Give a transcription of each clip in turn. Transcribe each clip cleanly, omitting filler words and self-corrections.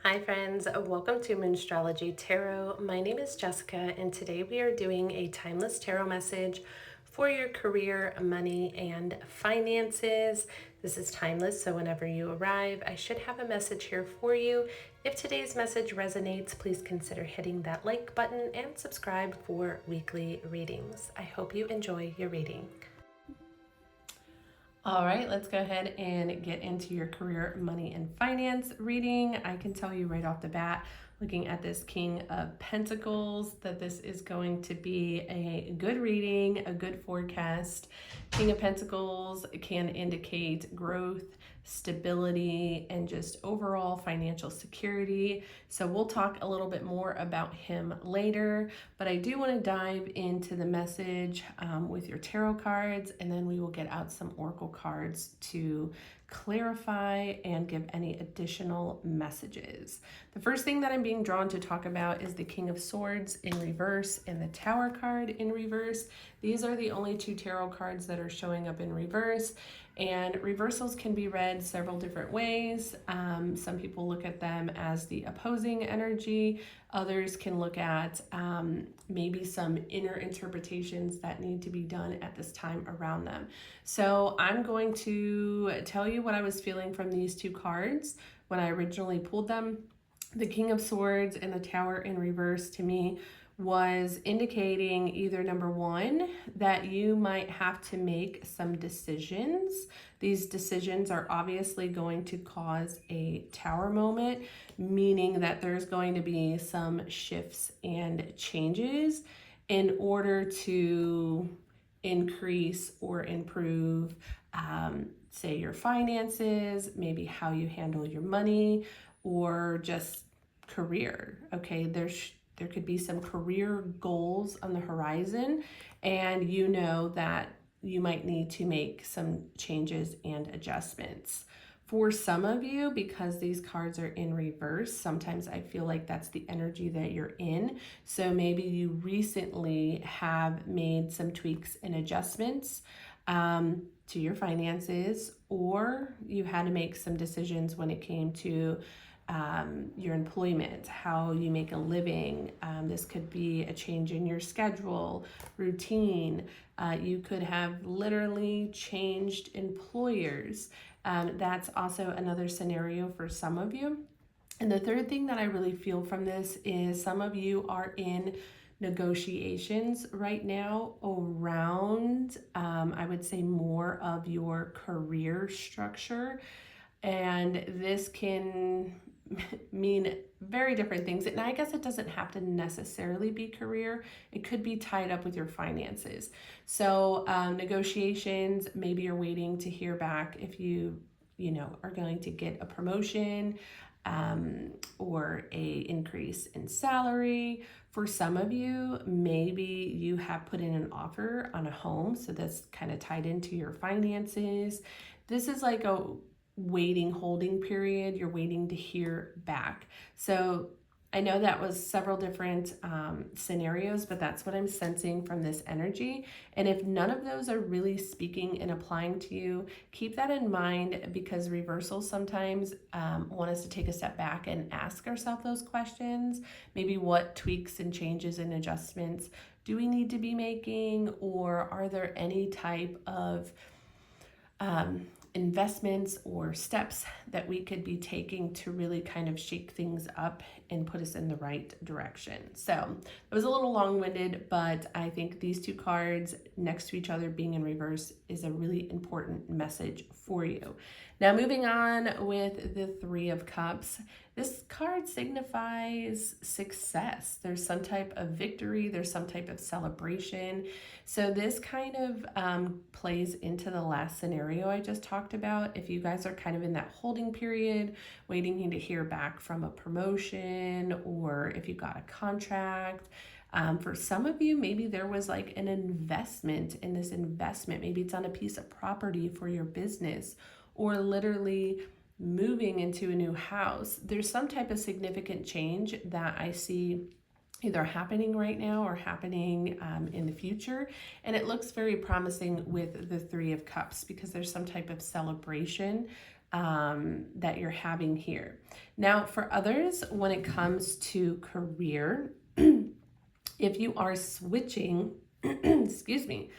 Hi friends, welcome to Moonstrology Tarot. My name is Jessica and today we are doing a timeless tarot message for your career, money, and finances. This is timeless, so whenever you arrive, I should have a message here for you. If today's message resonates, please consider hitting that like button and subscribe for weekly readings. I hope you enjoy your reading. All right, let's go ahead and get into your career, money, and finance reading. I can tell you right off the bat, looking at this King of Pentacles, that this is going to be a good reading, a good forecast. King of Pentacles can indicate growth, stability, and just overall financial security. So we'll talk a little bit more about him later, but I do want to dive into the message with your tarot cards, and then we will get out some oracle cards to clarify and give any additional messages. The first thing that I'm being drawn to talk about is the King of Swords in reverse and the Tower card in reverse. These are the only two tarot cards that are showing up in reverse, and reversals can be read several different ways. Some people look at them as the opposing energy. Others can look at maybe some inner interpretations that need to be done at this time around them. So I'm going to tell you what I was feeling from these two cards when I originally pulled them. The King of Swords and the Tower in reverse to me was indicating either number one, that you might have to make some decisions. These decisions are obviously going to cause a tower moment, meaning that there's going to be some shifts and changes in order to increase or improve, say, your finances, maybe how you handle your money, or just career. Okay, there could be some career goals on the horizon, and you know that you might need to make some changes and adjustments. For some of you, because these cards are in reverse, sometimes I feel like that's the energy that you're in. So maybe you recently have made some tweaks and adjustments to your finances, or you had to make some decisions when it came to your employment, how you make a living. This could be a change in your schedule, routine. You could have literally changed employers. That's also another scenario for some of you. And the third thing that I really feel from this is some of you are in negotiations right now around, I would say, more of your career structure. And this can mean very different things. And I guess it doesn't have to necessarily be career. It could be tied up with your finances. So negotiations, maybe you're waiting to hear back if you are going to get a promotion or a increase in salary. For some of you, maybe you have put in an offer on a home, so that's kind of tied into your finances. This is like a waiting holding period. You're waiting to hear back. So I know that was several different scenarios, but that's what I'm sensing from this energy. And if none of those are really speaking and applying to you, keep that in mind, because reversals sometimes want us to take a step back and ask ourselves those questions. Maybe what tweaks and changes and adjustments do we need to be making, or are there any type of investments or steps that we could be taking to really kind of shake things up and put us in the right direction. So it was a little long-winded, but I think these two cards next to each other being in reverse is a really important message for you. Now moving on with the Three of Cups. This card signifies success. There's some type of victory, there's some type of celebration. So this kind of plays into the last scenario I just talked about. If you guys are kind of in that holding period, waiting to hear back from a promotion, or if you got a contract. For some of you, maybe there was like an investment in this investment. Maybe it's on a piece of property for your business, or literally moving into a new house. There's some type of significant change that I see either happening right now or happening in the future. And it looks very promising with the Three of Cups, because there's some type of celebration that you're having here. Now, for others, when it comes to career, if you are switching, excuse me,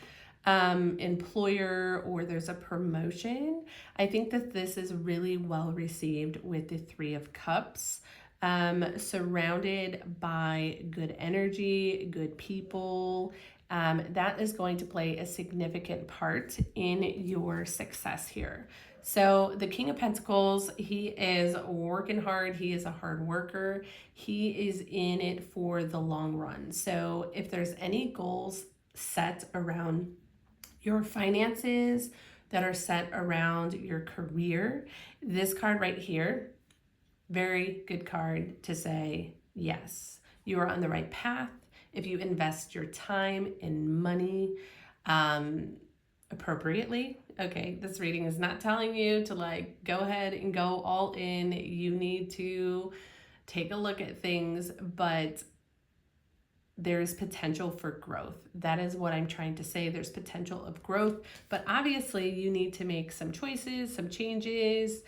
employer or there's a promotion, I think that this is really well received with the Three of Cups. Surrounded by good energy, good people, that is going to play a significant part in your success here. So the King of Pentacles, he is working hard. He is a hard worker. He is in it for the long run. So if there's any goals set around your finances, that are set around your career, this card right here, very good card to say, yes, you are on the right path. If you invest your time and money appropriately, okay, this reading is not telling you to like go ahead and go all in. You need to take a look at things, but there's potential for growth. That is what I'm trying to say. There's potential of growth, but obviously you need to make some choices, some changes,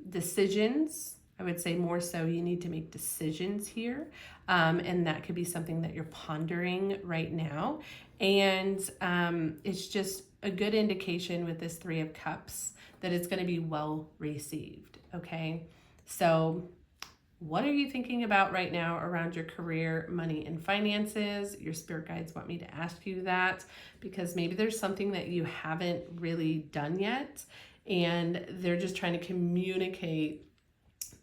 decisions. I would say more so you need to make decisions here. And that could be something that you're pondering right now. And it's just a good indication with this Three of Cups that it's going to be well received. Okay. So what are you thinking about right now around your career, money, and finances? Your spirit guides want me to ask you that because maybe there's something that you haven't really done yet, and they're just trying to communicate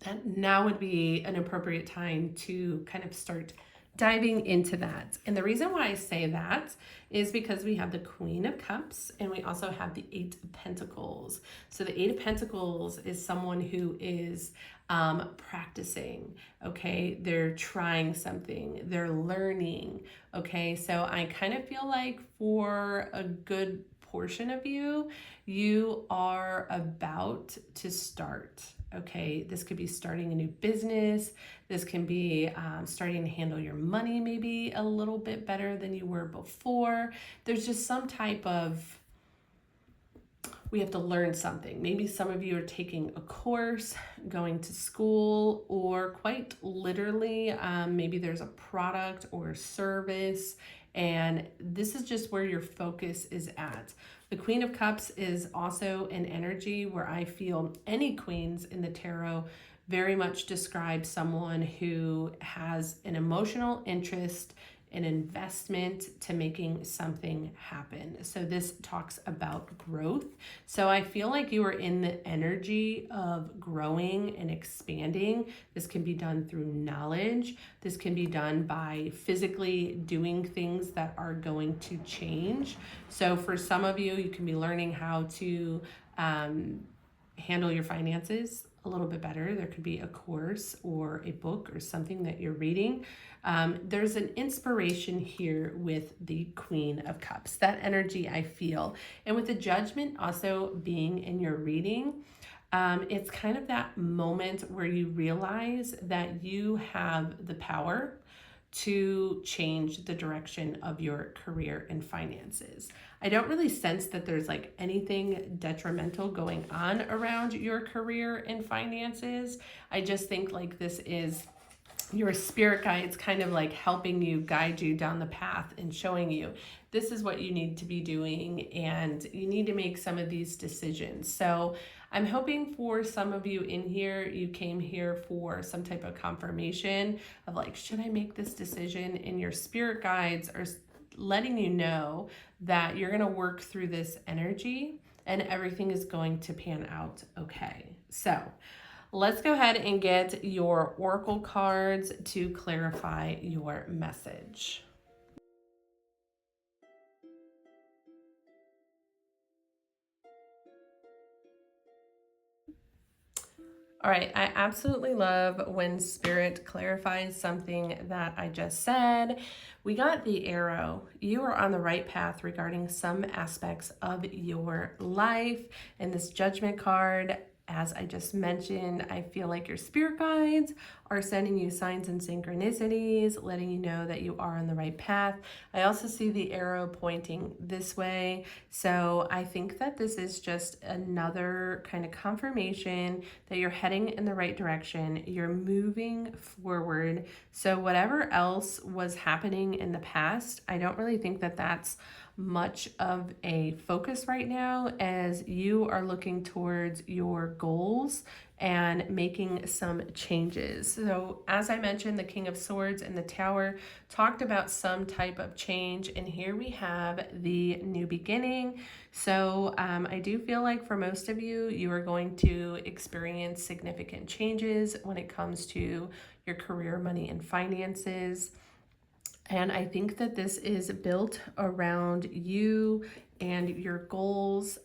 that now would be an appropriate time to kind of start diving into that. And the reason why I say that is because we have the Queen of Cups and we also have the Eight of Pentacles. So the Eight of Pentacles is someone who is practicing, okay? They're trying something, they're learning, okay? So I kind of feel like for a good portion of you, you are about to start. Okay, this could be starting a new business. This can be starting to handle your money maybe a little bit better than you were before. There's just some type of, we have to learn something. Maybe some of you are taking a course, going to school, or quite literally, maybe there's a product or service, and this is just where your focus is at. The Queen of Cups is also an energy where I feel any queens in the tarot very much describe someone who has an emotional interest, an investment to making something happen. So this talks about growth. So I feel like you are in the energy of growing and expanding. This can be done through knowledge. This can be done by physically doing things that are going to change. So for some of you, you can be learning how to handle your finances a little bit better. There could be a course or a book or something that you're reading. There's an inspiration here with the Queen of Cups, that energy I feel. And with the Judgment also being in your reading, it's kind of that moment where you realize that you have the power to change the direction of your career and finances. I don't really sense that there's like anything detrimental going on around your career and finances. I just think like this is your spirit guides kind of like helping you, guide you down the path and showing you this is what you need to be doing and you need to make some of these decisions. So I'm hoping for some of you in here, you came here for some type of confirmation of like, should I make this decision? And your spirit guides are letting you know that you're going to work through this energy and everything is going to pan out okay. So let's go ahead and get your oracle cards to clarify your message. All right, I absolutely love when Spirit clarifies something that I just said. We got the arrow. You are on the right path regarding some aspects of your life. And this Judgment card, As I just mentioned, I feel like your spirit guides are sending you signs and synchronicities, letting you know that you are on the right path. I also see the arrow pointing this way. So I think that this is just another kind of confirmation that you're heading in the right direction. You're moving forward. So whatever else was happening in the past, I don't really think that that's much of a focus right now, as you are looking towards your goals and making some changes. So as I mentioned, the King of Swords and the Tower talked about some type of change, and here we have the new beginning. So I do feel like for most of you, you are going to experience significant changes when it comes to your career, money, and finances. And I think that this is built around you and your goals.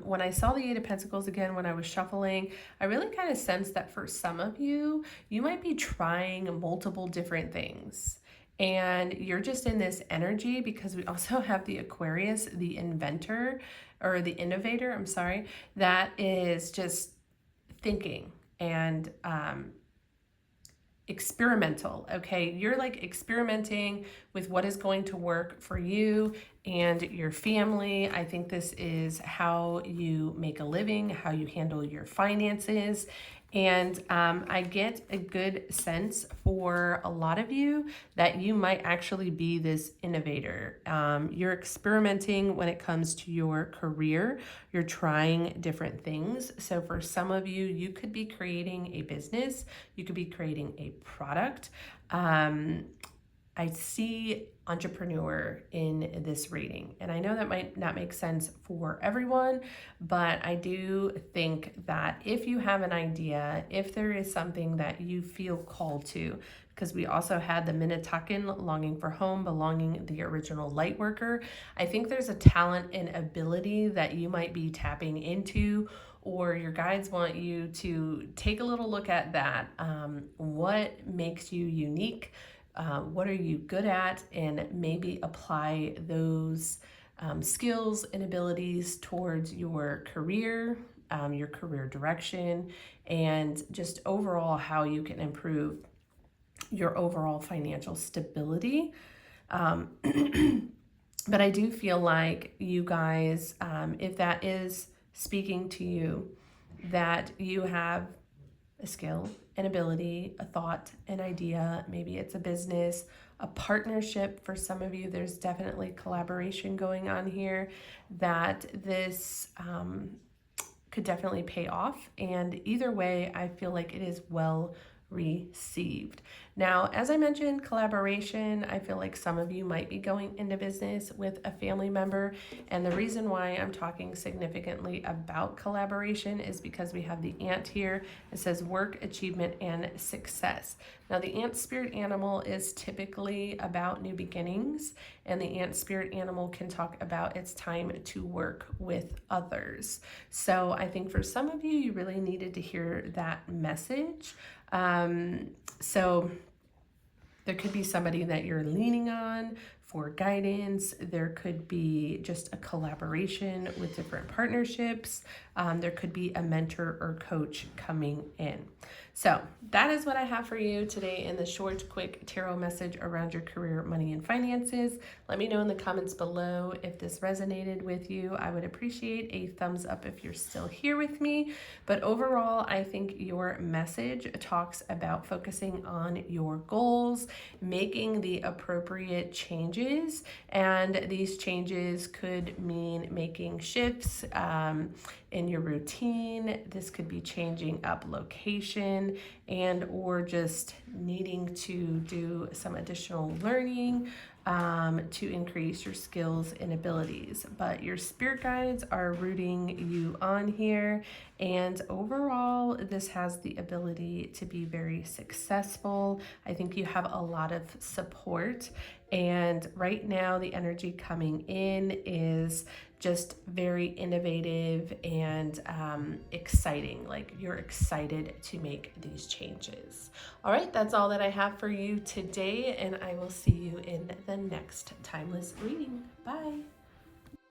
When I saw the Eight of Pentacles again, when I was shuffling, I really kind of sensed that for some of you, you might be trying multiple different things. And you're just in this energy because we also have the Aquarius, the inventor, or the innovator, I'm sorry, that is just thinking and experimental. Okay, you're like experimenting with what is going to work for you and your family. I think this is how you make a living, how you handle your finances. And I get a good sense for a lot of you that you might actually be this innovator. You're experimenting when it comes to your career. You're trying different things. So for some of you, you could be creating a business. You could be creating a product. I see entrepreneur in this reading, and I know that might not make sense for everyone, but I do think that if you have an idea, if there is something that you feel called to, because we also had the Minnetonkan longing for home, belonging the original light worker, I think there's a talent and ability that you might be tapping into, or your guides want you to take a little look at that. What makes you unique? What are you good at? And maybe apply those skills and abilities towards your career direction, and just overall how you can improve your overall financial stability. But I do feel like you guys, if that is speaking to you, that you have a skill, an ability, a thought, an idea. Maybe it's a business, a partnership. For some of you, there's definitely collaboration going on here, that this could definitely pay off. And either way, I feel like it is well received. Now, as I mentioned, collaboration, I feel like some of you might be going into business with a family member. And the reason why I'm talking significantly about collaboration is because we have the ant here. It says work, achievement, and success. Now, the ant spirit animal is typically about new beginnings, and the ant spirit animal can talk about it's time to work with others. So I think for some of you, you really needed to hear that message. So there could be somebody that you're leaning on for guidance. There could be just a collaboration with different partnerships. There could be a mentor or coach coming in. So that is what I have for you today in the short, quick tarot message around your career, money, and finances. Let me know in the comments below if this resonated with you. I would appreciate a thumbs up if you're still here with me. But overall, I think your message talks about focusing on your goals, making the appropriate changes, and these changes could mean making shifts in your routine. This could be changing up location and or just needing to do some additional learning to increase your skills and abilities. But your spirit guides are rooting you on here, and overall this has the ability to be very successful. I think you have a lot of support, and right now the energy coming in is just very innovative and exciting. Like you're excited to make these changes. All right, that's all that I have for you today, and I will see you in the next timeless reading. Bye.